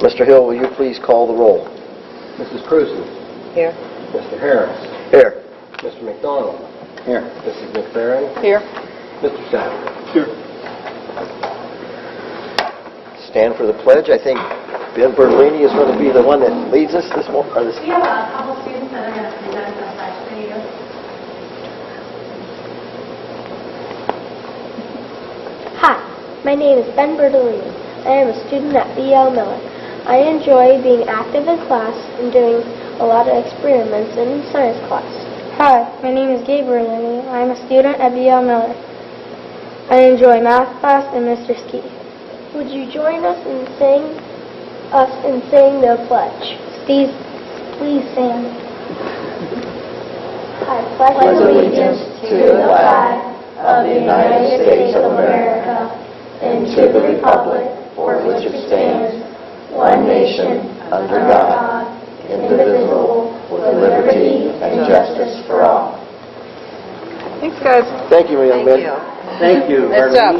Mr. Hill, will you please call the roll? Mrs. Cruzen. Here. Mr. Harris. Here. Mr. McDonald. Here. Mrs. McFerrin. Here. Mr. Sebring. Here. Stand for the pledge. I think Ben Bertolini is going to be the one that leads us this morning. We have a couple students that are going to present the pledge for you. Hi, my name is Ben Bertolini. I am a student at B.L. Miller. I enjoy being active in class and doing a lot of experiments in science class. Hi, my name is Gabe Bertolini. I am a student at B.L. Miller. I enjoy math class and Mr. Ski. Would you join us in saying the pledge? Please stand. I pledge allegiance to the flag of the United States of America and to the republic for which it stands, one nation, under God, indivisible, with liberty and justice for all. Thanks, guys. Thank you, young man. Thank you. Nice job.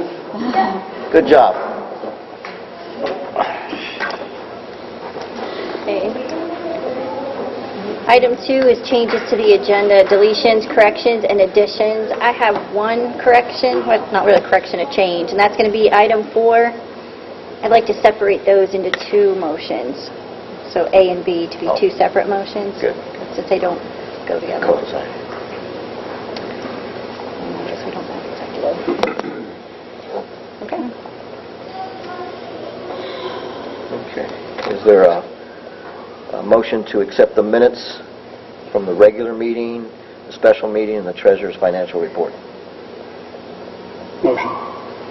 Good job. Okay. Item 2 is changes to the agenda, deletions, corrections, and additions. I have one correction, well, not really a correction, a change, and that's going to be item 4. I'd like to separate those into 2 motions. So A and B to be 2 separate motions. Good. Since they don't go together. Co-sign. I guess we don't have executive. Okay. Okay. Is there a motion to accept the minutes from the regular meeting, the special meeting, and the treasurer's financial report? Motion.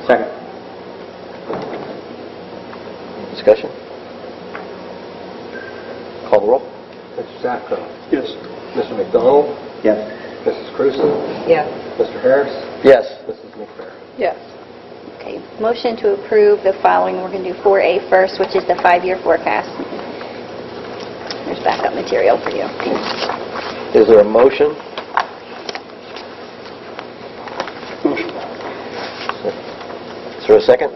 Second. Discussion? Call the roll. Mr. Sacco. Yes. Mr. McDonald. Yes. Mrs. Cruzen. Yes. Mr. Harris. Yes. Mrs. McFerrin. Yes. Okay. Motion to approve the following. We're going to do 4A first, which is the 5-year forecast. There's backup material for you. Is there a motion? Motion. Is there a second?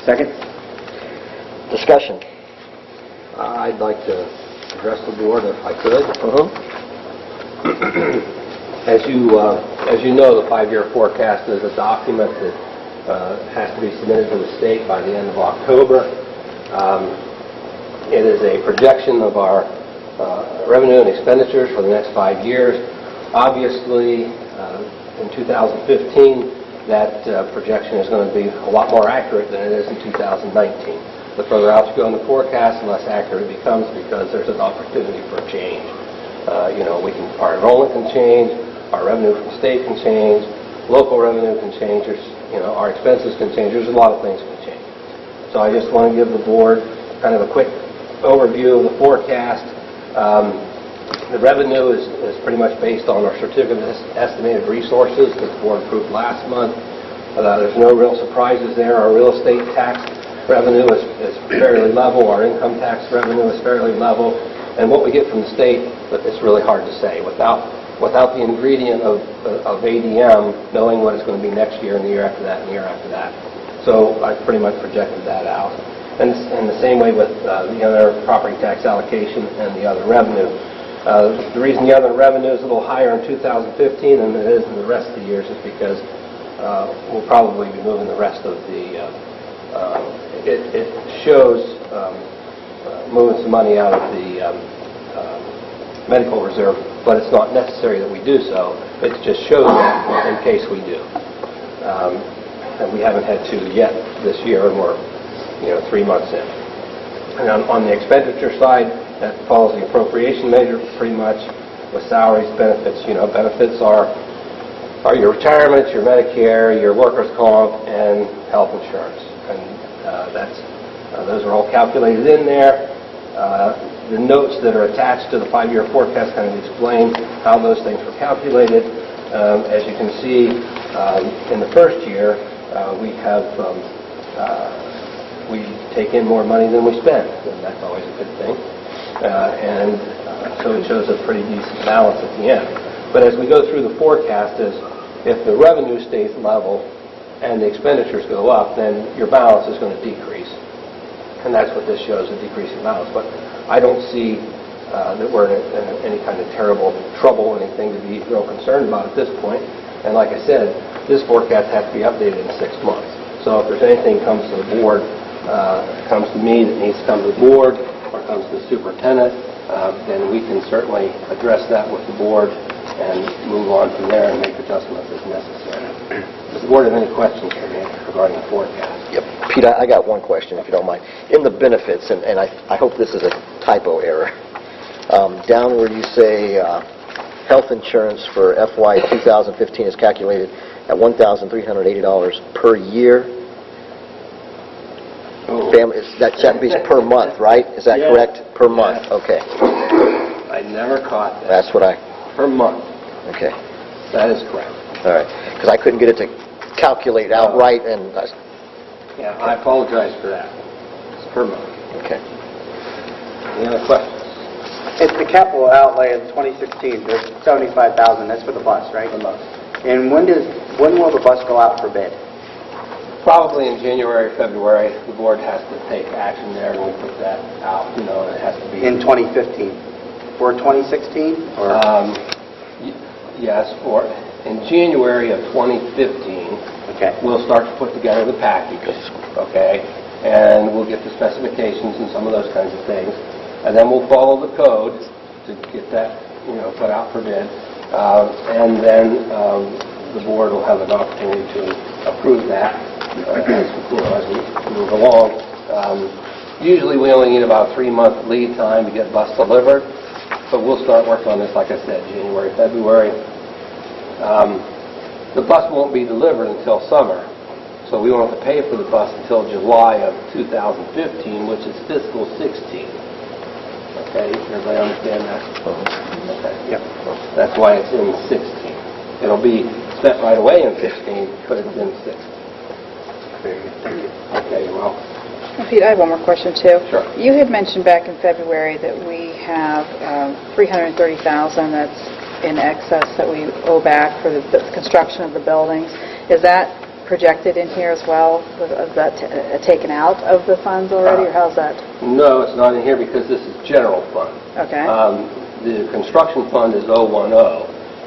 Second. Discussion? I'd like to address the board if I could. As you know, the 5-year forecast is a document that has to be submitted to the state by the end of October. It is a projection of our revenue and expenditures for the next 5 years. Obviously, in 2015, that projection is going to be a lot more accurate than it is in 2019. The further out you go in the forecast, the less accurate it becomes because there's an opportunity for change. Our enrollment can change, our revenue from the state can change, local revenue can change, our expenses can change. There's a lot of things can change. So I just want to give the board kind of a quick overview of the forecast. The revenue is pretty much based on our certificate of estimated resources that the board approved last month. There's no real surprises there. Our real estate tax revenue is fairly level. Our income tax revenue is fairly level. And what we get from the state, it's really hard to say. Without the ingredient of ADM, knowing what it's going to be next year and the year after that and the year after that. So I pretty much projected that out. And the same way with the other property tax allocation and the other revenue. The reason the other revenue is a little higher in 2015 than it is in the rest of the years is because we'll probably be moving the rest of the... It shows moving some money out of the medical reserve, but it's not necessary that we do so. It just shows that in case we do. And we haven't had to yet this year, and we're 3 months in. And on the expenditure side, that follows the appropriation measure pretty much with salaries, benefits. Benefits are your retirement, your Medicare, your workers' comp, and health insurance. And those are all calculated in there. The notes that are attached to the 5-year forecast kind of explain how those things were calculated. As you can see, in the first year, we take in more money than we spend, and that's always a good thing. So it shows a pretty decent balance at the end. But as we go through the forecast, if the revenue stays level and the expenditures go up, then your balance is going to decrease. And that's what this shows, a decreasing balance. But I don't see that we're in any kind of terrible trouble, anything to be real concerned about at this point. And like I said, this forecast has to be updated in 6 months. So if there's anything comes to the board, comes to me that needs to come to the board, or comes to the superintendent, then we can certainly address that with the board and move on from there and make adjustments as necessary. Does the board have any questions for me regarding the forecast? Yep. Pete, I got one question, if you don't mind. In the benefits, and I hope this is a typo error, down where you say health insurance for FY 2015 is calculated at $1,380 per year. Oh. That should be per month, right? Is that Yeah. correct? Per month, Yeah. okay. I never caught that. That's what Per month. okay. That is correct. All right. Because I couldn't get it to calculate outright, and Yeah, I apologize for that. It's per month. okay. Any other questions? It's the capital outlay of 2016, the $75,000, that's for the bus, right? Per month. And when will the bus go out for bid? Probably in January or February, the board has to take action there, and we'll put that out. It has to be... In 2015? For 2016? Or Yes, or in January of 2015, Okay. we'll start to put together the package, okay? And we'll get the specifications and some of those kinds of things. And then we'll follow the code to get that, put out for bid. And then the board will have an opportunity to approve that as we move along. Usually we only need about a 3-month lead time to get bus delivered, but we'll start working on this, like I said, January, February. The bus won't be delivered until summer, so we won't have to pay for the bus until July of 2015, which is fiscal 16. Okay, everybody understand that? Okay. Yep. That's why it's in 16. It'll be spent right away in 15, but it's in 16. Very good, thank you. Okay, you're welcome. Pete, I have one more question, too. Sure. You had mentioned back in February that we have $330,000 that's in excess that we owe back for the construction of the buildings. Is that projected in here as well? Is that taken out of the funds already, or how's that? No, it's not in here because this is general fund. Okay. The construction fund is 010,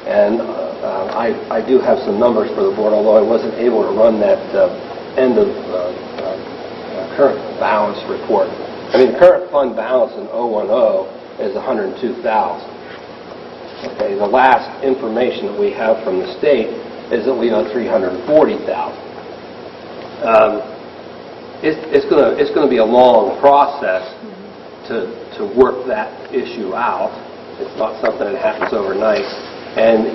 and I do have some numbers for the board, although I wasn't able to run that end of current balance report. I mean, the current fund balance in 010 is $102,000. Okay, the last information that we have from the state is that we owe $340,000. It's going to be a long process to work that issue out. It's not something that happens overnight. And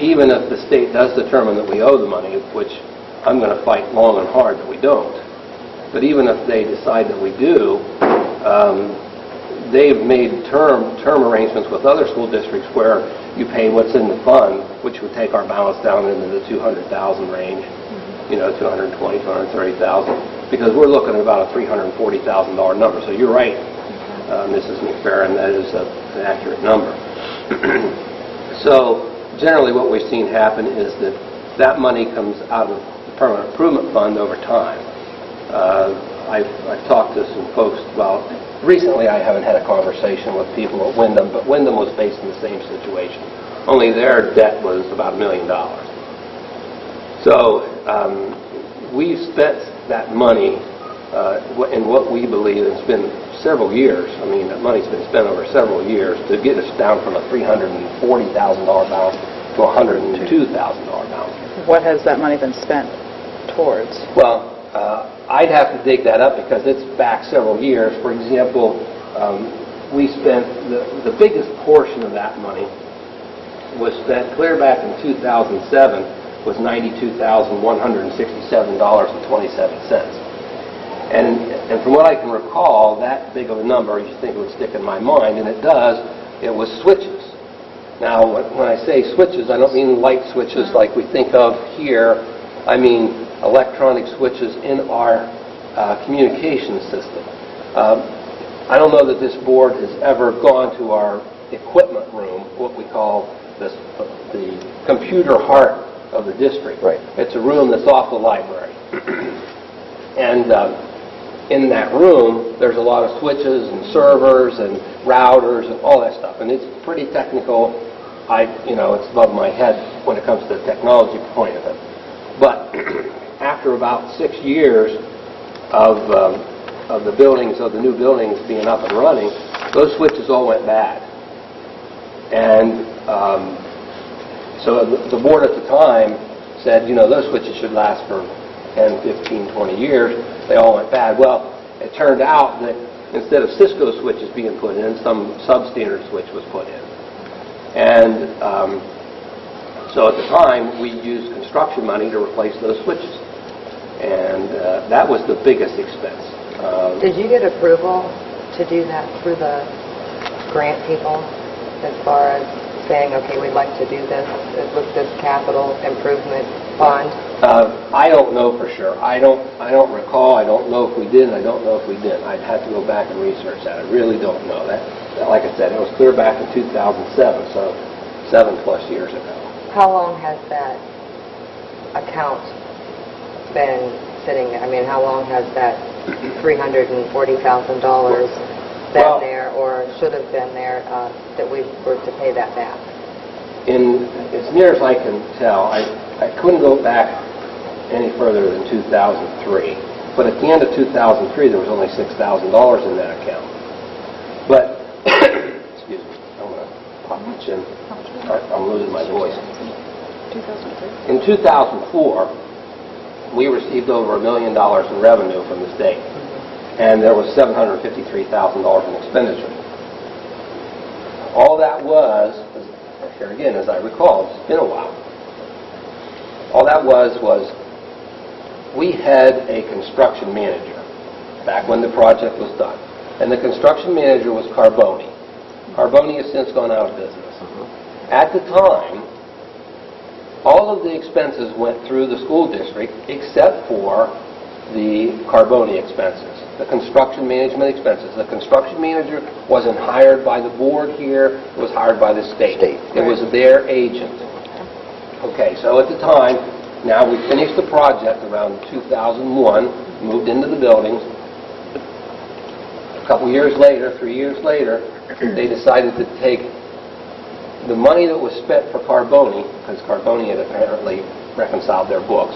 even if the state does determine that we owe the money, which I'm going to fight long and hard that we don't, but even if they decide that we do, they've made term arrangements with other school districts where you pay what's in the fund, which would take our balance down into the $200,000 range, $220,000, $230,000, because we're looking at about a $340,000 number. So you're right, Mrs. McFerrin, that is an accurate number. So generally what we've seen happen is that money comes out of the permanent improvement fund over time. I've talked to some folks about, recently I haven't had a conversation with people at Wyndham, but Wyndham was facing the same situation. Only their debt was about $1 million. So we've spent that money in what we believe has been several years. I mean, that money's been spent over several years to get us down from a $340,000 balance to a $102,000 balance. What has that money been spent towards? Well, I'd have to dig that up because it's back several years. For example, we spent the biggest portion of that money was spent clear back in 2007 was $92,167.27. And from what I can recall, that big of a number, you think it would stick in my mind, and it does, it was switches. Now, when I say switches, I don't mean light switches like we think of here. I mean electronic switches in our communication system. I don't know that this board has ever gone to our equipment room, what we call the computer heart of the district. Right. It's a room that's off the library. And in that room, there's a lot of switches and servers and routers and all that stuff, and it's pretty technical. It's above my head when it comes to the technology point of it. But after about 6 years of the buildings, of the new buildings being up and running, those switches all went bad. And so the board at the time said, those switches should last for 10, 15, 20 years. They all went bad. Well, it turned out that instead of Cisco switches being put in, some substandard switch was put in. And so at the time, we used construction money to replace those switches. And that was the biggest expense. Did you get approval to do that through the grant people as far as saying, okay, we'd like to do this with this capital improvement fund? I don't know for sure. I don't recall. I don't know if we did, and I don't know if we didn't. I'd have to go back and research that. I really don't know. That, like I said, it was clear back in 2007, so 7+ years ago. How long has that account been sitting there? I mean, how long has that $340,000 been there, or should have been there, that we were to pay that back? As near as I can tell, I couldn't go back any further than 2003. But at the end of 2003, there was only $6,000 in that account. But, excuse me, I'm going to pop my chin. I'm losing my voice. 2003? In 2004, we received over $1 million in revenue from the state. And there was $753,000 in expenditure. All that was, here again, as I recall, it's been a while. All that was we had a construction manager back when the project was done. And the construction manager was Carboni. Carboni has since gone out of business. At the time, all of the expenses went through the school district except for the Carboni expenses, the construction management expenses. The construction manager wasn't hired by the board here, it was hired by the state. It was their agent. Okay, so at the time, now we finished the project around 2001, moved into the buildings. A couple years later, 3 years later, they decided to take the money that was spent for Carboni, because Carboni had apparently reconciled their books,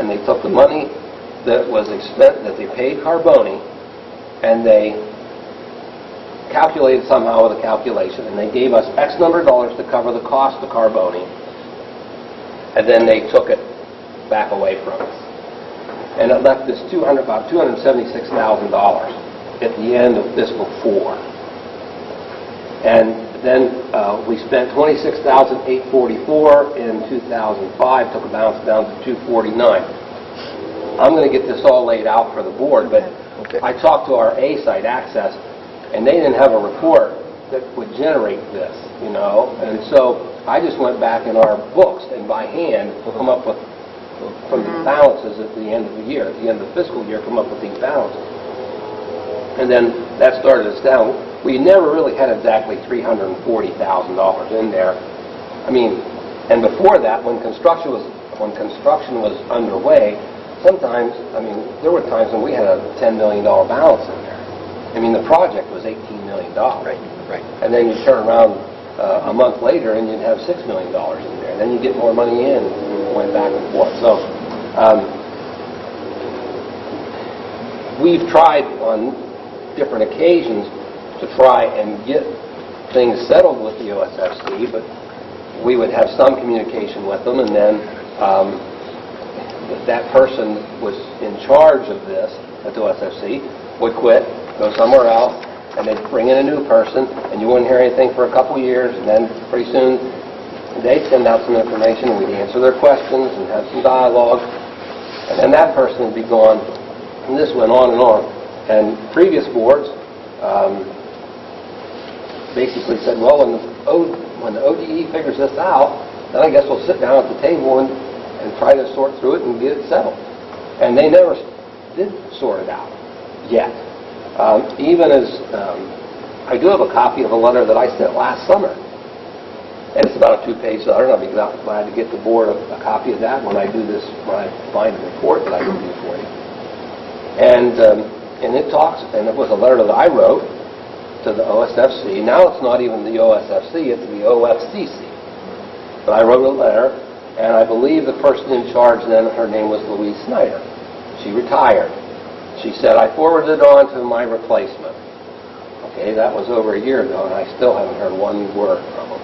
and they took the money that was spent, that they paid Carboni, and they calculated somehow with a calculation, and they gave us X number of dollars to cover the cost of Carboni, and then they took it back away from us. And it left us about $276,000 at the end of fiscal 4. And then we spent $26,844 in 2005, took a bounce down to $249. I'm going to get this all laid out for the board, but I talked to our A-site Access, and they didn't have a report that would generate this, and so I just went back in our books and by hand come up with, from the balances at the end of the year, at the end of the fiscal year, come up with these balances. And then that started us down. We never really had exactly $340,000 in there. I mean, and before that, when construction was underway, sometimes, there were times when we had a $10 million balance in there. I mean, the project was $18 million. Right. And then you turn around a month later and you'd have $6 million in there. Then you get more money in, and it went back and forth. So we've tried on different occasions to try and get things settled with the OSFC, but we would have some communication with them, and then that person was in charge of this at the OSFC would quit, go somewhere else, and they'd bring in a new person, and you wouldn't hear anything for a couple years, and then pretty soon they'd send out some information, and we'd answer their questions and have some dialogue, and then that person would be gone, and this went on and on. And previous boards basically said, well, when the ODE figures this out, then I guess we'll sit down at the table and try to sort through it and get it settled. And they never did sort it out yet. Even as I do have a copy of a letter that I sent last summer, and it's about a 2-page letter, and I'll be glad to get the board a copy of that when I do this, when I find a report that I can do for you. And and it talks, and it was a letter that I wrote to the OSFC. Now it's not even the OSFC, it's the OFCC. But I wrote a letter, and I believe the person in charge then, her name was Louise Snyder. She retired. She said, I forwarded it on to my replacement. Okay, that was over a year ago, and I still haven't heard one word from them.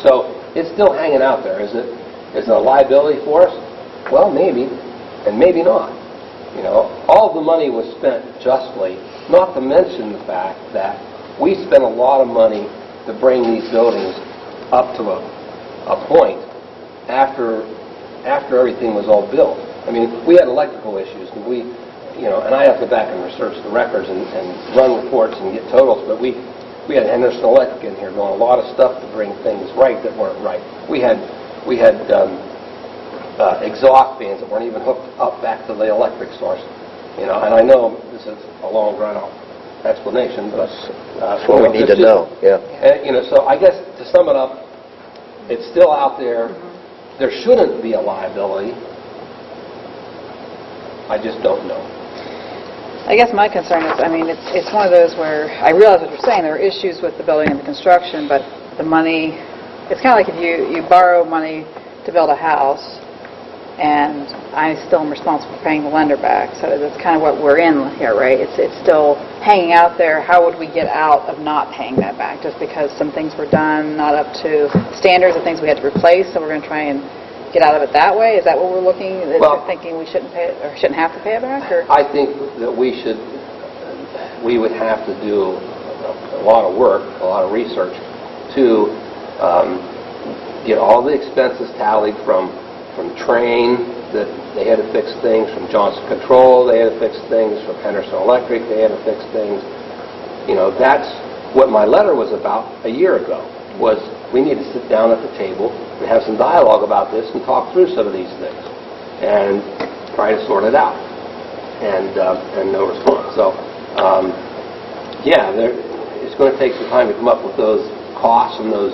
So it's still hanging out there. Is it a liability for us? Well, maybe, and maybe not. You know, all the money was spent justly, not to mention the fact that we spent a lot of money to bring these buildings up to a point after everything was all built. I mean, we had electrical issues, and and I have to go back and research the records and run reports and get totals, but we had Henderson Electric in here doing a lot of stuff to bring things right that weren't right. We had exhaust fans that weren't even hooked up back to the electric source. And I know this is a long run-out explanation, but that's what we need to know. Yeah. So I guess to sum it up, it's still out there. There shouldn't be a liability. I just don't know. I guess my concern is, it's one of those where I realize what you're saying. There are issues with the building and the construction, but the money, it's kind of like if you borrow money to build a house, and I still am responsible for paying the lender back. So that's kind of what we're in here, right? It's still hanging out there. How would we get out of not paying that back? Just because some things were done not up to standards of things we had to replace, so we're going to try and get out of it that way? Is that what we're looking at? Well, thinking we shouldn't pay it, or shouldn't have to pay it back? Or? I think that we would have to do a lot of work, a lot of research to get all the expenses tallied from Train, that they had to fix things, from Johnson Control, they had to fix things, from Henderson Electric, they had to fix things. That's what my letter was about a year ago, was we need to sit down at the table and have some dialogue about this and talk through some of these things and try to sort it out. And no response. So, it's going to take some time to come up with those costs and those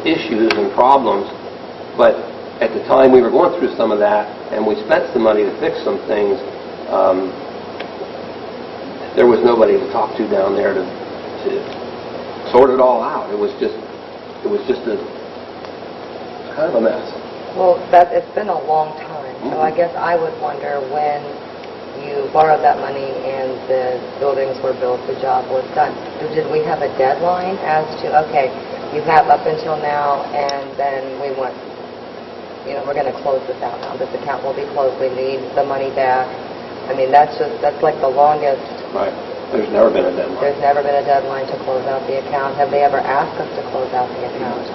issues and problems. But at the time we were going through some of that, and we spent some money to fix some things, there was nobody to talk to down there to sort it all out. It was just a kind of a mess. Well, it's been a long time, so I guess I would wonder when you borrowed that money and the buildings were built, the job was done. Did we have a deadline as to, okay, you have up until now, and then we want, we're going to close this out now. This account will be closed. We need the money back. That's like the longest. Right. There's never been a deadline. There's never been a deadline to close out the account. Have they ever asked us to close out the account?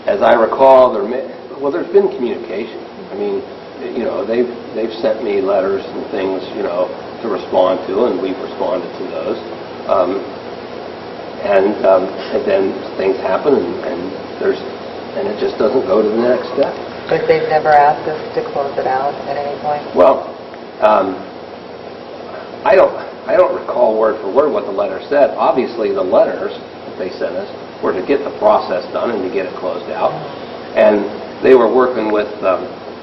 As I recall, there's been communication. They've sent me letters and things, to respond to, and we've responded to those. And then things happen, and it just doesn't go to the next step. But they've never asked us to close it out at any point? Well, I don't recall word for word what the letter said. Obviously, the letters that they sent us were to get the process done and to get it closed out. And they were working with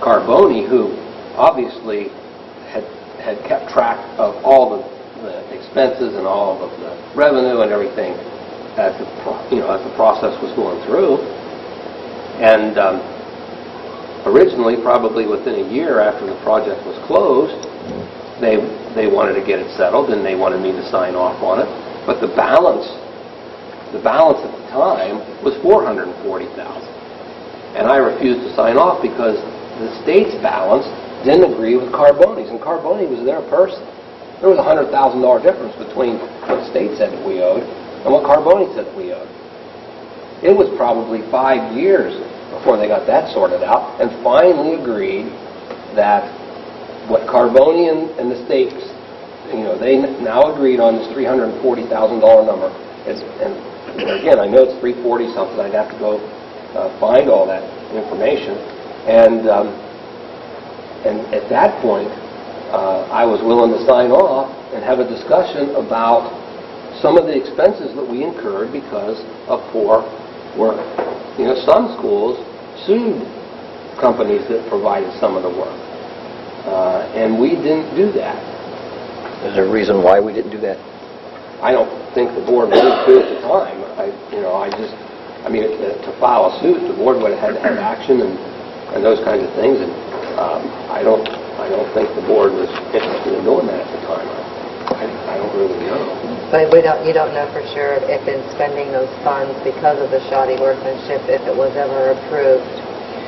Carboni, who obviously had kept track of all the expenses and all of the revenue and everything as the process was going through. And originally, probably within a year after the project was closed, they wanted to get it settled, and they wanted me to sign off on it. But the balance at the time was $440,000, and I refused to sign off because the state's balance didn't agree with Carboni's, and Carboni was their person. There was a $100,000 difference between what the state said that we owed and what Carboni said that we owed. It was probably 5 years before they got that sorted out and finally agreed that what Carboni and the states, they now agreed on this $340,000 number. And again, I know it's 340 something. I'd have to go find all that information. And at that point, I was willing to sign off and have a discussion about some of the expenses that we incurred because of poor work. Some schools sued companies that provided some of the work. and we didn't do that. Is there a reason why we didn't do that? I don't think the board wanted to at the time. To file a suit, the board would have had to have action and those kinds of things, and I don't think the board was interested in doing that at the time. I don't really know. But you don't know for sure if in spending those funds because of the shoddy workmanship, if it was ever approved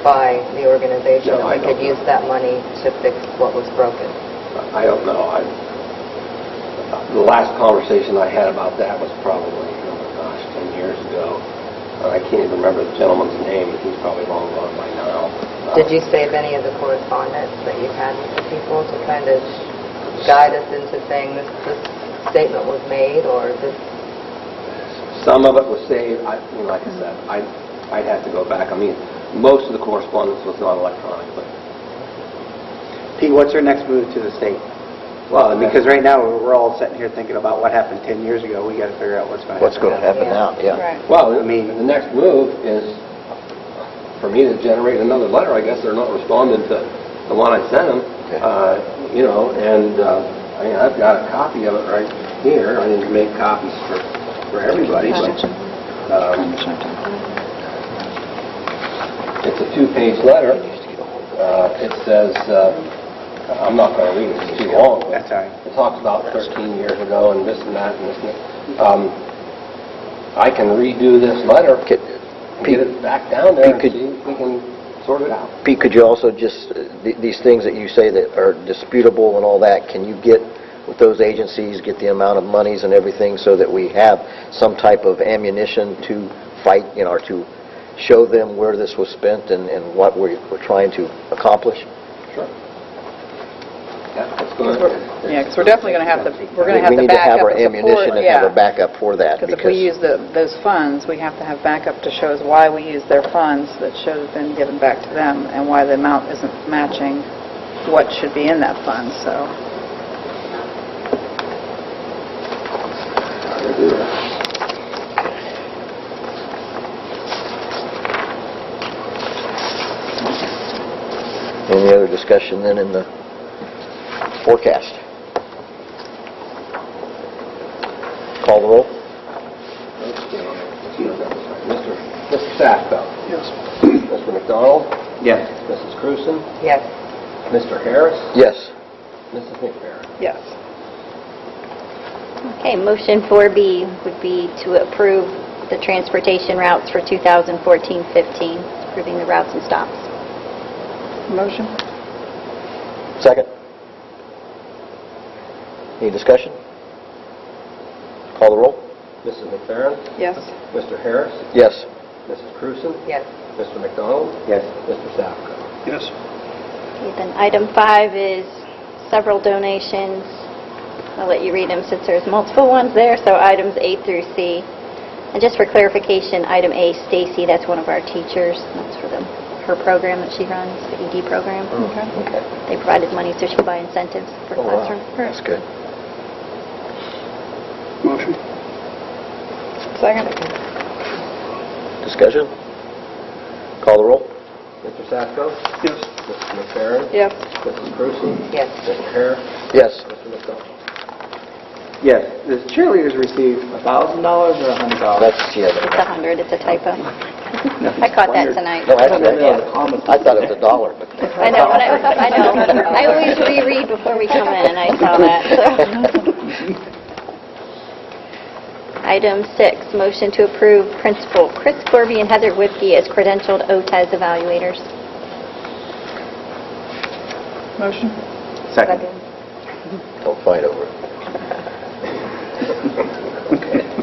by the organization, No, that we could use that money to fix what was broken. I don't know. The last conversation I had about that was probably, 10 years ago. I can't even remember the gentleman's name, but he's probably long gone by now. Did you save any of the correspondence that you've had with the people to kind of guide us into saying this statement was made, or this? Some of it was saved. Like I said, I'd have to go back. Most of the correspondence was not electronic, but Pete, what's your next move to the state? well, Because right now, we're all sitting here thinking about what happened 10 years ago. We got to figure out what's going to happen. What's going to happen now? Yeah. Right. well, the next move is for me to generate another letter. I guess they're not responding to the one I sent them. Okay. I've got a copy of it right here. I didn't make copies for everybody, but it's a 2-page letter. It says, I'm not going to read it, it's too long. But That's all right. it talks about 13 years ago and this and that and this and that. I can redo this letter, get it back down there, and see if we can sort it out. Pete, could you also just, these things that you say that are disputable and all that, can you get with those agencies, get the amount of monies and everything so that we have some type of ammunition to fight, or to show them where this was spent and what we're trying to accomplish? Sure. Yeah, let's go ahead. Yeah, because we're definitely going to have the, we're going to have We the need to have backup our to ammunition support, and have a backup for that. Because if we use those funds, we have to have backup to show us why we use their funds that should have been given back to them and why the amount isn't matching what should be in that fund, so. Any other discussion then in the forecast? Call the roll. Mr. Safko? Yes. Mr. McDonald? Yes. Mrs. Cruson? Yes. Mr. Harris? Yes. Mrs. McFerrin? Yes. Okay, motion 4B would be to approve the transportation routes for 2014-15, approving the routes and stops. Motion? Second. Any discussion? Call the roll. Mrs. McFerrin? Yes. Mr. Harris? Yes. Mrs. Cruson? Yes. Mr. McDonald? Yes. Mr. Safko? Yes. Okay, then item 5 is several donations. I'll let you read them since there's multiple ones there. So items A through C. And just for clarification, item A, Stacy, that's one of our teachers. That's for her program that she runs, the ED program. Okay. They provided money so she could buy incentives for Oh, wow. classroom. That's good. Motion. Second? Discussion? Call the roll. Mr. Safko? Yes. Mrs. McFerrin? Yes. Mrs. Cruson? Yes. Mr. Harris? Yes. Mr. McDonald? Yes. Does cheerleaders receive $1,000 or $100? That's, It's 100, it's a typo. I caught that tonight. No, actually, I thought it was $1, but... I know, I know. I always reread before we come in, and I saw that. So. Item 6, motion to approve Principal Chris Corby and Heather Whitby as credentialed OTES evaluators. Motion? Second. Don't fight over it.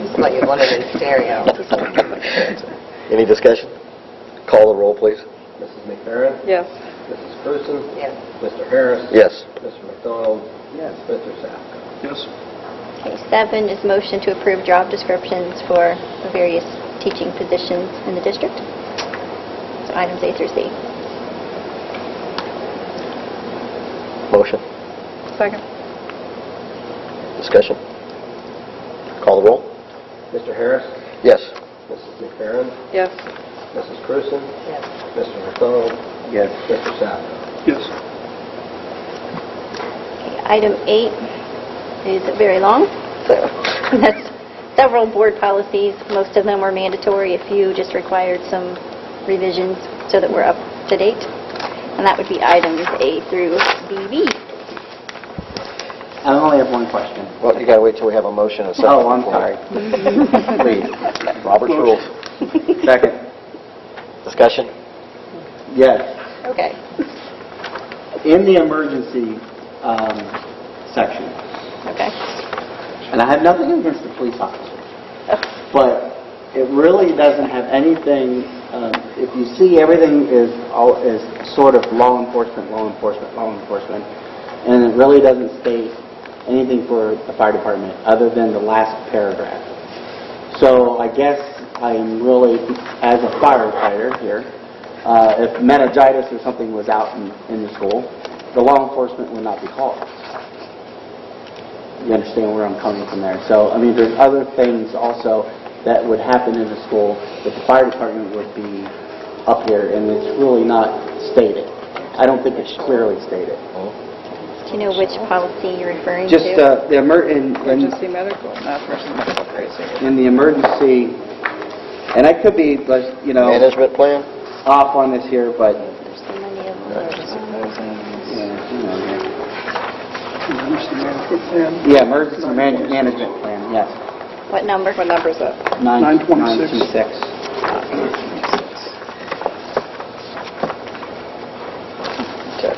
Just let you want it in stereo. Any discussion? Call the roll, please. Mrs. McFerrin? Yes. Mrs. Cruson? Yes. Mr. Harris? Yes. Mr. McDonald? Yes. Mr. Safko? Yes. Okay, 7 is motion to approve job descriptions for the various teaching positions in the district. So items A through C. Motion. Second? Discussion? Call the roll. Mr. Harris? Yes. Mrs. McFerrin? Yes. Mrs. Cruson? Yes. Mr. McDonald? Yes. Mr. Safko? Yes. Item 8 is very long, so that's several board policies. Most of them were mandatory. A few just required some revisions so that we're up to date. And that would be items A through BB. I only have one question. Well, you got to wait till we have a motion and a second. Oh, I'm sorry. Please. Robert's rules. Second. Discussion? Yes. Okay. In the emergency section, Okay. and I have nothing against the police officers, but it really doesn't have anything, if you see everything is sort of law enforcement, and it really doesn't state anything for the fire department other than the last paragraph. So I guess I'm really, as a firefighter here, if meningitis or something was out in the school, the law enforcement would not be called. You understand where I'm coming from there? So, I mean, there's other things also that would happen in the school that the fire department would be up here, and it's really not stated. I don't think it's clearly stated. Do you know which policy you're referring Just to? the Emergency medical, not emergency medical, crazy. in the emergency, and I could be, you know, Management plan? off on this here, but There's so many of them. yeah, emergency management plan, yes. What number? What number is that? 926. Okay.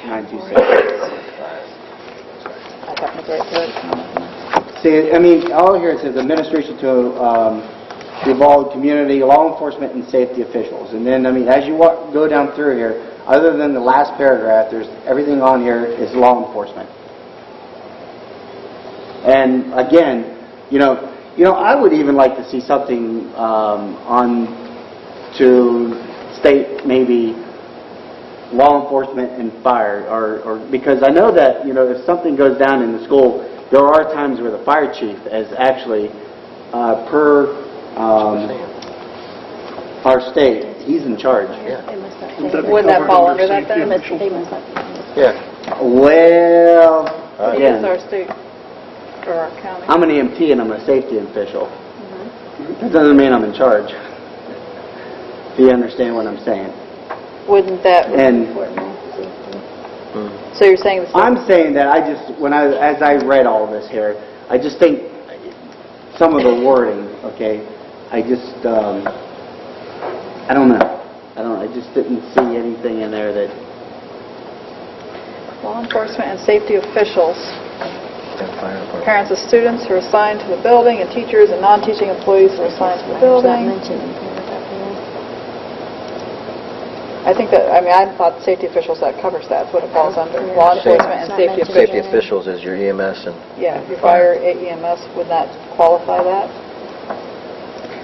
926. I thought it was very good. See, I mean, all here it says administration to involve community, law enforcement, and safety officials. And then, I mean, as you go down through here, other than the last paragraph, there's everything on here is law enforcement. And again, you know, I would even like to see something on to state maybe law enforcement and fire, or because I know that, you know, if something goes down in the school, there are times where the fire chief is actually per our state, he's in charge. Wouldn't that fall under that then? Yeah. Well, He is again, our state, or our county. I'm an EMT and I'm a safety official. That doesn't mean I'm in charge. Do you understand what I'm saying? Wouldn't that, And so you're saying the I'm saying that as I read all this here, I just think some of the wording, okay, I just, I don't know. I just didn't see anything in there that, law enforcement and safety officials, And fire department. parents of students who are assigned to the building, and teachers and non-teaching employees who are assigned to the building. I think that, I mean, I thought safety officials, that covers that, that's what it falls under. Law enforcement and safety Safety officials. officials is your EMS and... Yeah, if you fire EMS, would that qualify that?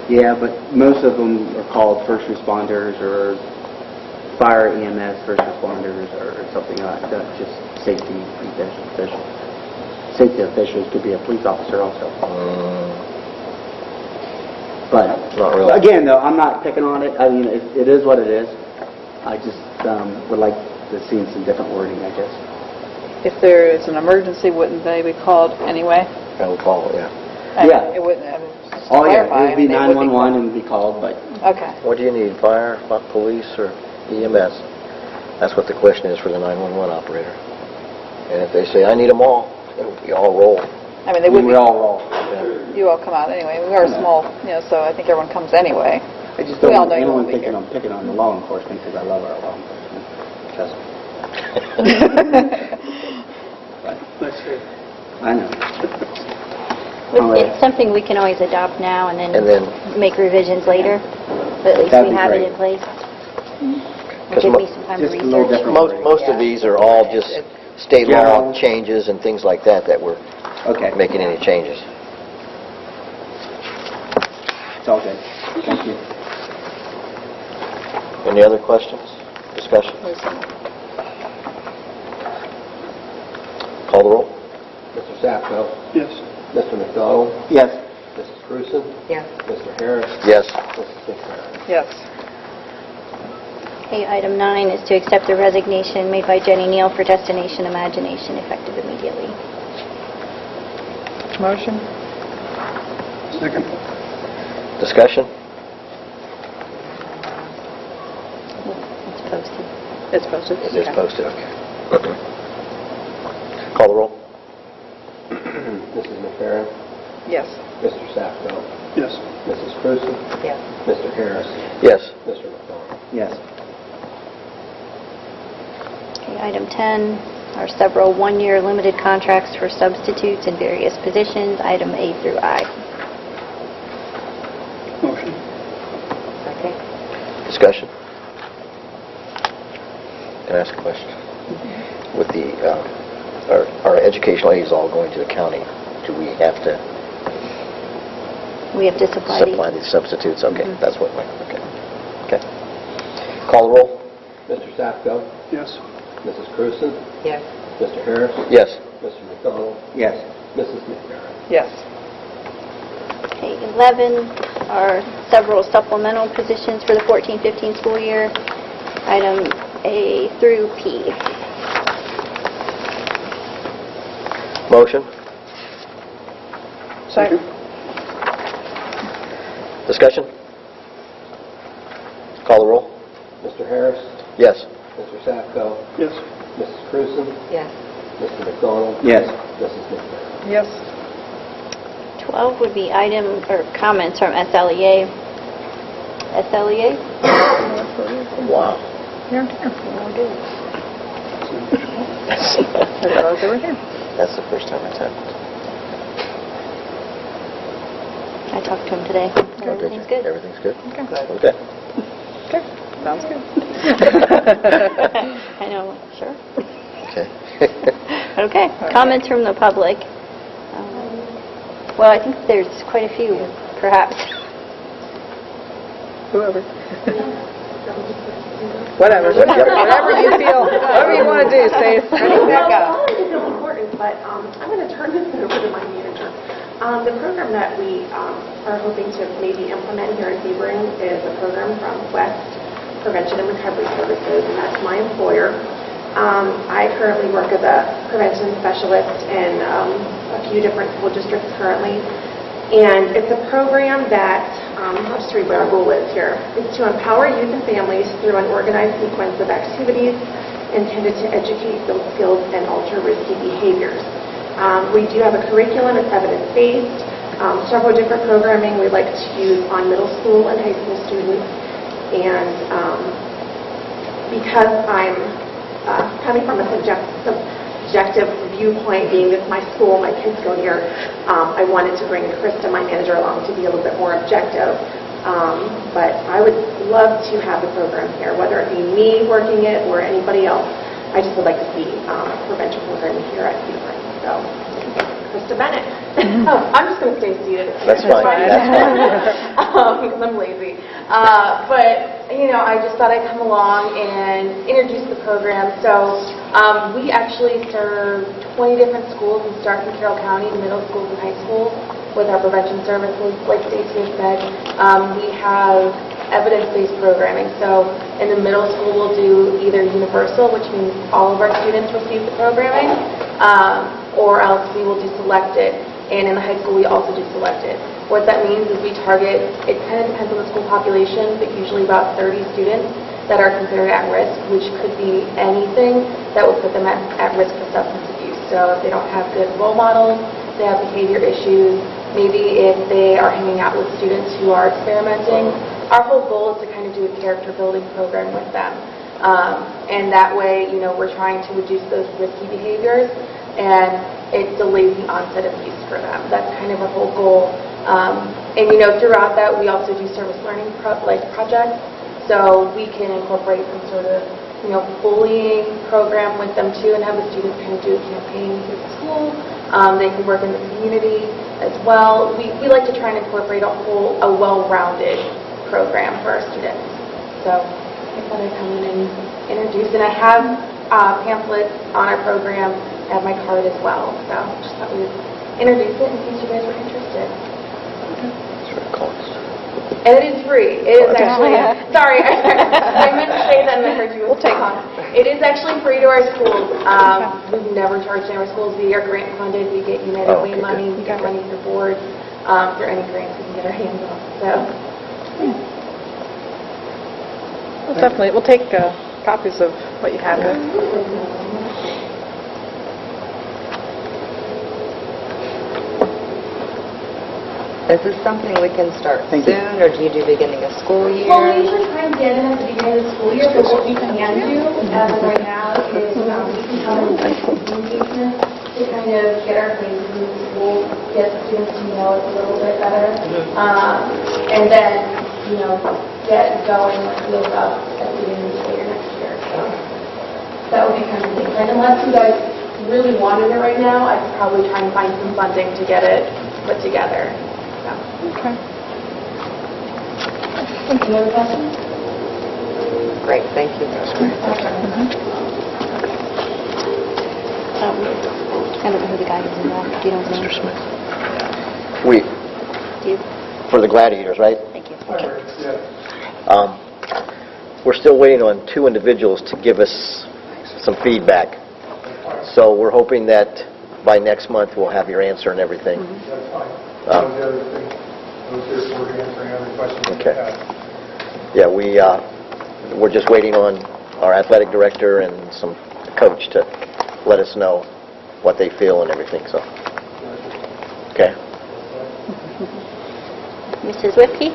yeah, but most of them are called first responders or fire EMS first responders or something like that, just safety officials. Safety officials could be a police officer also. But Not really. again, though, I'm not picking on it. I mean, it is what it is. I just would like to see some different wording, I guess. If there is an emergency, wouldn't they be called anyway? That would follow, yeah. I mean, Yeah. It wouldn't, I mean, just to Oh, yeah, clarify, it would be they would 911 and be called, but Okay. What do you need, fire, police, or EMS? That's what the question is for the 911 operator. And if they say, I need them all, we all roll. I mean, they would we be, all roll. you all come out anyway. We are small, you know, so I think everyone comes anyway. I just We don't all want know you anyone won't be thinking here. I'm picking on the law enforcement because I love our law enforcement. Trust me. I know. It's something we can always adopt now and And then then, make revisions later, but at least That'd we be have it great. in place. Because Give me some time to just a little research. different. most of these are all just state law General. changes and things like that that we're Okay. making any changes. It's all good. Thank you. Any other questions, discussion? Call the roll. Mr. Sacco? Yes. Mr. McDonald? Yes. Mrs. Grusin? Yes. Mr. Harris? Yes. Mrs. McFerrin? Yes. Okay, item 9 is to accept the resignation made by Jenny Neal for Destination Imagination, effective immediately. Motion? Second. Discussion? It's posted. It's posted. It is posted, okay. Call the roll. Mrs. McFerrin, Yes. Mr. Safko, Yes. Mrs. Cruzen, Yes. Mr. Harris, Yes. Mr. McDonald. Yes. Okay, item 10 are several one-year limited contracts for substitutes in various positions, item A through I. Motion. Second. Discussion? Can I ask a question? With the, our educational aides all going to the county, do we have to We have to supply supply these. these substitutes? Okay, that's what, okay. Okay. Call the roll. Mr. Safko, Yes. Mrs. Cruzen, Yes. Mr. Harris, Yes. Mr. McDonald, Yes. Mrs. McFerrin. Yes. Okay, 11 are several supplemental positions for the 14-15 school year, item A through P. Motion? Second. Discussion? Call the roll. Mr. Harris, Yes. Mr. Safko, Yes. Mrs. Cruzen, Yes. Mr. McDonald, Yes. Mrs. McFerrin. Yes. 12 would be item or comments from SLEA. SLEA? Wow. They're here. I thought they were here. That's the first time it's happened. I talked to him today. Oh, did you? Everything's good. Everything's good? Okay. Okay. Okay. Sounds good. I know, sure. Okay. Okay, comments from the public. Well, I think there's quite a few, perhaps. Whoever. Whatever. Yep. Whatever you feel, whatever you want to do, say, ready, back up. I think it's important, but I'm going to turn this over to my manager. The program that we are hoping to maybe implement here in Sebring is a program from West Prevention and Recovery Services, and that's my employer. I currently work as a prevention specialist in a few different school districts currently, and it's a program that, I'll just read what our goal is here. It's to empower youth and families through an organized sequence of activities intended to educate, build skills, and alter risky behaviors. We do have a curriculum, it's evidence-based, several different programming we like to use on middle school and high school students, and because I'm coming from a subjective viewpoint, being this my school, my kids go here, I wanted to bring Krista, my manager, along to be a little bit more objective. But I would love to have the program here, whether it be me working it or anybody else. I just would like to see a prevention program here at Sebring. So, Krista Bennett. Oh, I'm just going to stay seated. That's fine. That's fine. Because I'm lazy. But, you know, I just thought I'd come along and introduce the program. So we actually serve 20 different schools in Stark and Carroll County, middle schools and high schools, with our prevention services. Like Stacey has said, we have evidence-based programming. So in the middle school, we'll do either universal, which means all of our students receive the programming, or else we will do selected. And in the high school, we also do selected. What that means is we target, it kind of depends on the school population, but usually about 30 students that are considered at risk, which could be anything that would put them at risk for substance abuse. So if they don't have good role models, they have behavior issues, maybe if they are hanging out with students who are experimenting. Our whole goal is to kind of do a character building program with them. And that way, you know, we're trying to reduce those risky behaviors, and it delays the onset of use for them. That's kind of our whole goal. And, you know, throughout that, we also do service learning projects, so we can incorporate some sort of, you know, bullying program with them too, and have the students kind of do a campaign through the school. They can work in the community as well. We like to try and incorporate a well-rounded program for our students. So I thought I'd come in and introduce, and I have pamphlets on our program. I have my card as well, so just thought we would introduce it in case you guys were interested. It's for the cost. And it is free. It is actually, sorry, I meant to say that and I heard you. We'll take on. It is actually free to our schools. We've never charged any of our schools. We are grant funded. We get United Way money. We get money for board, for any grants we can get our hands on. So. Well, definitely, we'll take copies of what you have. Is this something we can start soon, or do you do beginning of school year? Well, we usually try and get it at the beginning of the school year, but what we can do as of right now is we can come and do some engagement to kind of get our faces in the school, get the students to know us a little bit better, and then, get going with wheels up at the beginning of the school year next year. So that would be kind of the plan. Unless you guys really wanted it right now, I'd probably try and find some funding to get it put together. Okay. Any other questions? Great, thank you. I don't know who the guy is in that. You don't know? Mr. Smith. Do you? For the gladiators, right? Thank you. We're still waiting on 2 individuals to give us some feedback. So we're hoping that by next month we'll have your answer and everything. That's fine. That was the other thing. I was here for answering other questions. Okay. Yeah, we're just waiting on our athletic director and some coach to let us know what they feel and everything. So, okay. Mrs. Whipke?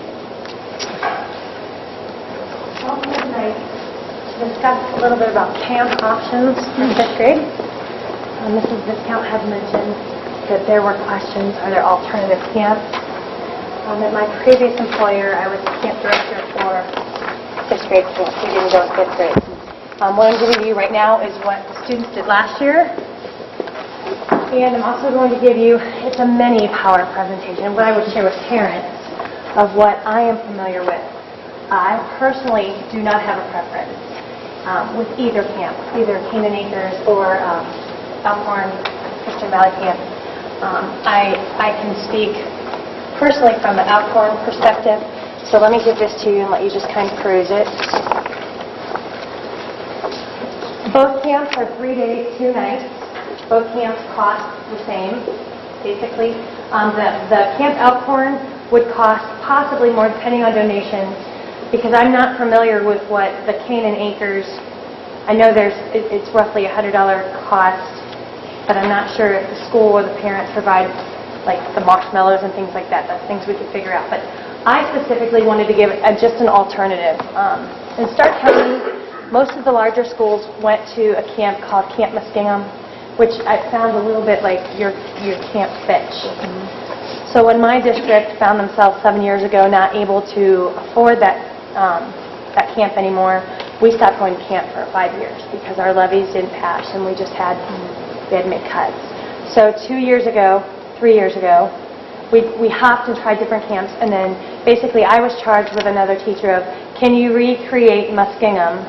Also tonight to discuss a little bit about camp options for 5th grade. Mrs. Viscount had mentioned that there were questions, are there alternative camps? At my previous employer, I was camp director for 5th grade camp. We didn't go to 5th grade. What I'm giving you right now is what the students did last year. And I'm also going to give you, it's a mini power presentation, what I would share with parents of what I am familiar with. I personally do not have a preference with either camp, either Canaan Acres or Elkhorn Christian Valley Camp. I can speak personally from the Elkhorn perspective, so let me give this to you and let you just kind of peruse it. Both camps are 3 days, 2 nights. Both camps cost the same, basically. The Camp Elkhorn would cost possibly more depending on donations, because I'm not familiar with what the Canaan Acres, I know it's roughly $100 cost, but I'm not sure if the school or the parents provide like the marshmallows and things like that. That's things we could figure out. But I specifically wanted to give just an alternative. In Stark County, most of the larger schools went to a camp called Camp Muskingum, which I found a little bit like your Camp Fitch. So when my district found themselves 7 years ago not able to afford that camp anymore, we stopped going to camp for 5 years because our levies didn't pass and we had to make cuts. So 3 years ago, we hopped and tried different camps, and then basically I was charged with another teacher of, can you recreate Muskingum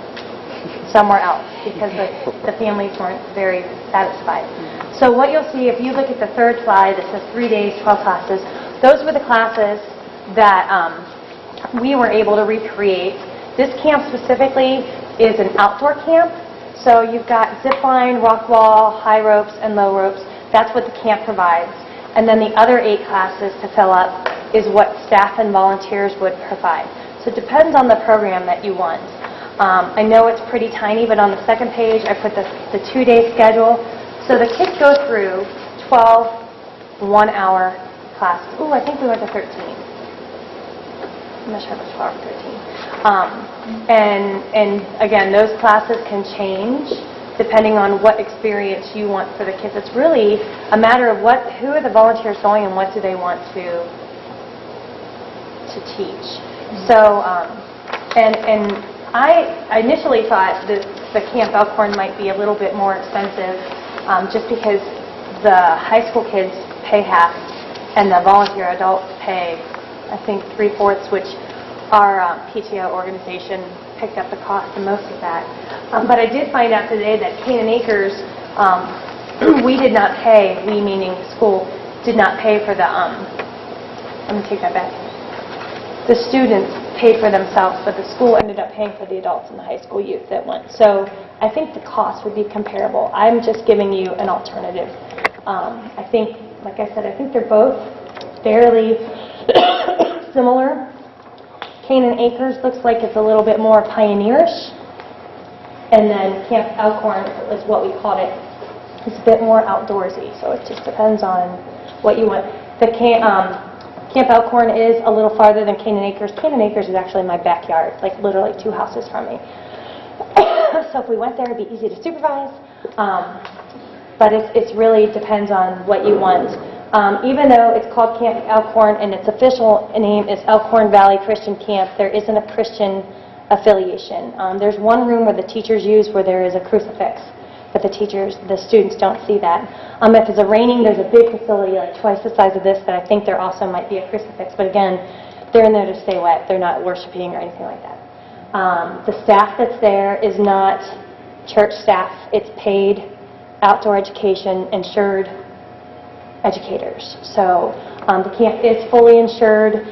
somewhere else, because the families weren't very satisfied. So what you'll see, if you look at the third slide that says 3 days, 12 classes, those were the classes that we were able to recreate. This camp specifically is an outdoor camp, so you've got zip line, rock wall, high ropes, and low ropes. That's what the camp provides. And then the other 8 classes to fill up is what staff and volunteers would provide. So it depends on the program that you want. I know it's pretty tiny, but on the second page I put the 2-day schedule. So the kids go through 12 1-hour classes. Ooh, I think we went to 13. I'm not sure if it's 12 or 13. And again, those classes can change depending on what experience you want for the kids. It's really a matter of who are the volunteers going and what do they want to teach. So, and I initially thought that the Camp Elkhorn might be a little bit more expensive just because the high school kids pay half and the volunteer adults pay, I think, 3/4, which our PTO organization picked up the cost of most of that. But I did find out today that Canaan Acres, we did not pay, we meaning school, did not pay for the, let me take that back. the students paid for themselves, but the school ended up paying for the adults and the high school youth that went. So I think the cost would be comparable. I'm just giving you an alternative. I think, like I said, I think they're both fairly similar. Canaan Acres looks like it's a little bit more pioneerish. And then Camp Elkhorn is what we called it. It's a bit more outdoorsy, so it just depends on what you want. The Camp Elkhorn is a little farther than Canaan Acres. Canaan Acres is actually my backyard, like literally 2 houses from me. So if we went there, it'd be easy to supervise. But it really depends on what you want. Even though it's called Camp Elkhorn and its official name is Elkhorn Valley Christian Camp, there isn't a Christian affiliation. There's one room where the teachers use where there is a crucifix, but the students don't see that. If it's raining, there's a big facility like twice the size of this that I think there also might be a crucifix, but again, they're in there to stay wet. They're not worshiping or anything like that. The staff that's there is not church staff. It's paid outdoor education, insured educators. So the camp is fully insured.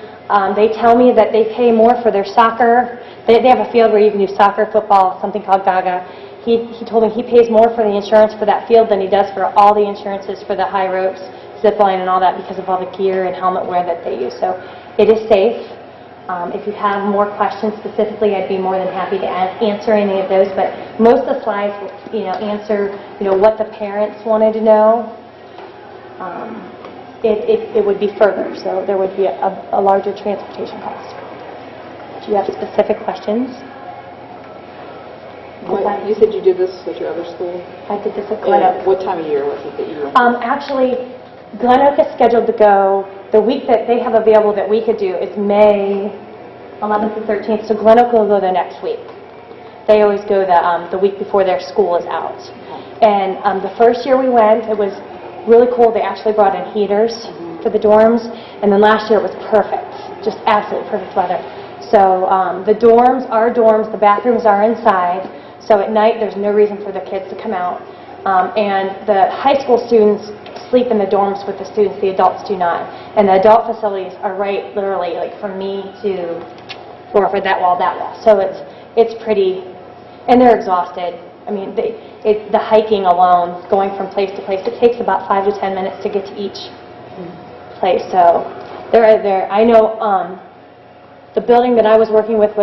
They tell me that they pay more for their soccer. They have a field where you can do soccer, football, something called Gaga. He told me he pays more for the insurance for that field than he does for all the insurances for the high ropes, zip line, and all that because of all the gear and helmet wear that they use. So it is safe. If you have more questions specifically, I'd be more than happy to answer any of those. But most of the slides will, answer, what the parents wanted to know. It would be further, so there would be a larger transportation cost. Do you have specific questions? You said you did this at your other school? I did this at Glen Oak. What time of year was it that you went? Actually, Glen Oak is scheduled to go, the week that they have available that we could do is May 11th and 13th, so Glen Oak will go there next week. They always go the week before their school is out. And the first year we went, it was really cool. They actually brought in heaters for the dorms, and then last year it was perfect, just absolutely perfect weather. So the dorms are dorms, the bathrooms are inside, so at night there's no reason for the kids to come out. And the high school students sleep in the dorms with the students, the adults do not. And the adult facilities are right, literally, like from me to Warford, that wall. So it's pretty, and they're exhausted. I mean, the hiking alone, going from place to place, it takes about 5 to 10 minutes to get to each place. So I know the building that I was working with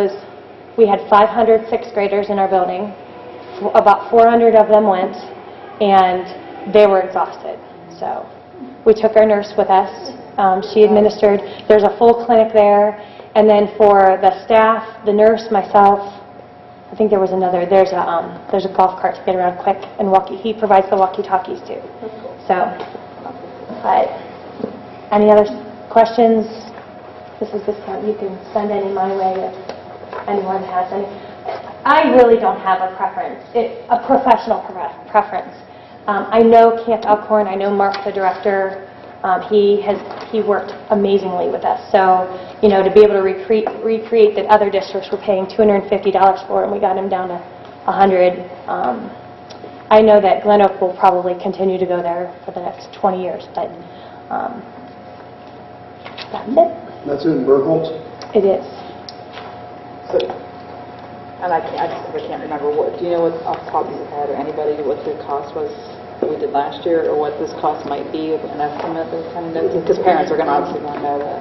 we had 500 sixth graders in our building. About 400 of them went, and they were exhausted. So we took our nurse with us. She administered. There's a full clinic there. And then for the staff, the nurse, myself, I think there was another. There's a golf cart to get around quick, and he provides the walkie-talkies too. So, but any other questions? This is discount. You can send any my way if anyone has any. I really don't have a preference. A professional preference. I know Camp Elkhorn. I know Mark, the director. He worked amazingly with us. So, to be able to recreate that other districts were paying $250 for, and we got him down to $100. I know that Glen Oak will probably continue to go there for the next 20 years, but that's it. That's in Bergholz? It is. So, and I can't remember do you know what off the top of your head or anybody what the cost was that we did last year, or what this cost might be, an estimate that kind of knows? Because parents are going to obviously want to know that.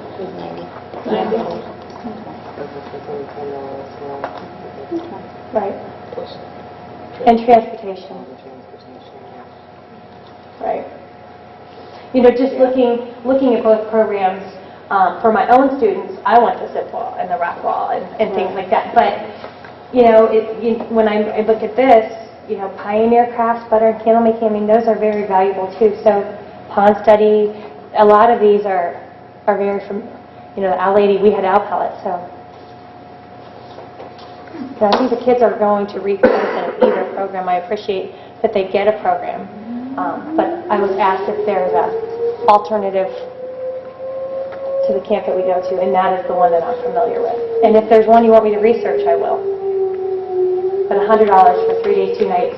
Right. And transportation. Right. Just looking at both programs, for my own students, I went to zip wall and the rock wall and things like that. But, when I look at this, pioneer crafts, butter and candle making, I mean, those are very valuable too. So pond study, a lot of these are very from, the Owl Lady, we had owl pellets, so. I think the kids are going to reap the benefit of either program. I appreciate that they get a program. But I was asked if there's an alternative to the camp that we go to, and that is the one that I'm familiar with. And if there's one you want me to research, I will. But $100 for 3 days, 2 nights.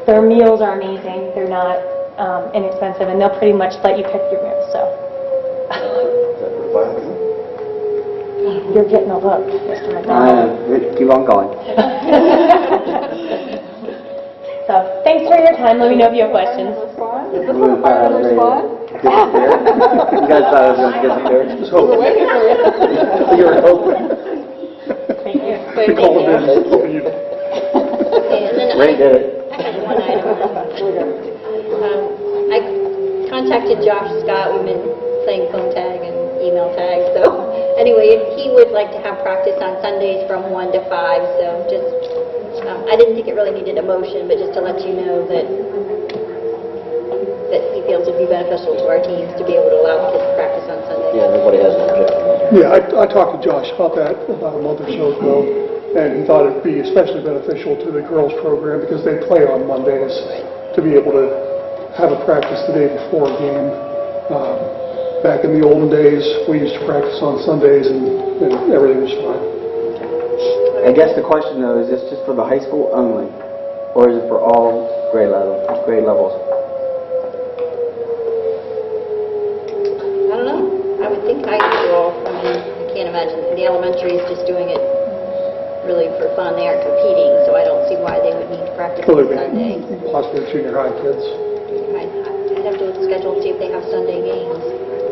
Their meals are amazing. They're not inexpensive, and they'll pretty much let you pick your meals. So. You're getting a look, Mr. McDonald. Keep on going. So, thanks for your time. Let me know if you have questions. You guys thought I was going to disappear? Just hope. You were hoping. Thank you. We call it in. And then Ray did it. I had one item. I contacted Josh Scott. We've been playing phone tag and email tag. So anyway, he would like to have practice on Sundays from 1 to 5. So just, I didn't think it really needed a motion, but just to let you know that he feels it would be beneficial to our teams to be able to allow the kids to practice on Sundays. Yeah, nobody has an objection. Yeah, I talked to Josh about that about a month or so ago, and he thought it'd be especially beneficial to the girls' program because they play on Mondays to be able to have a practice the day before a game. Back in the olden days, we used to practice on Sundays, and everything was fine. I guess the question though, is this just for the high school only? Or is it for all grade levels? I don't know. I would think high school. I mean, I can't imagine the elementary is just doing it really for fun. They aren't competing, so I don't see why they would need to practice Well, on Sunday. possibly junior high kids. I'd have to look at the schedule and see if they have Sunday games.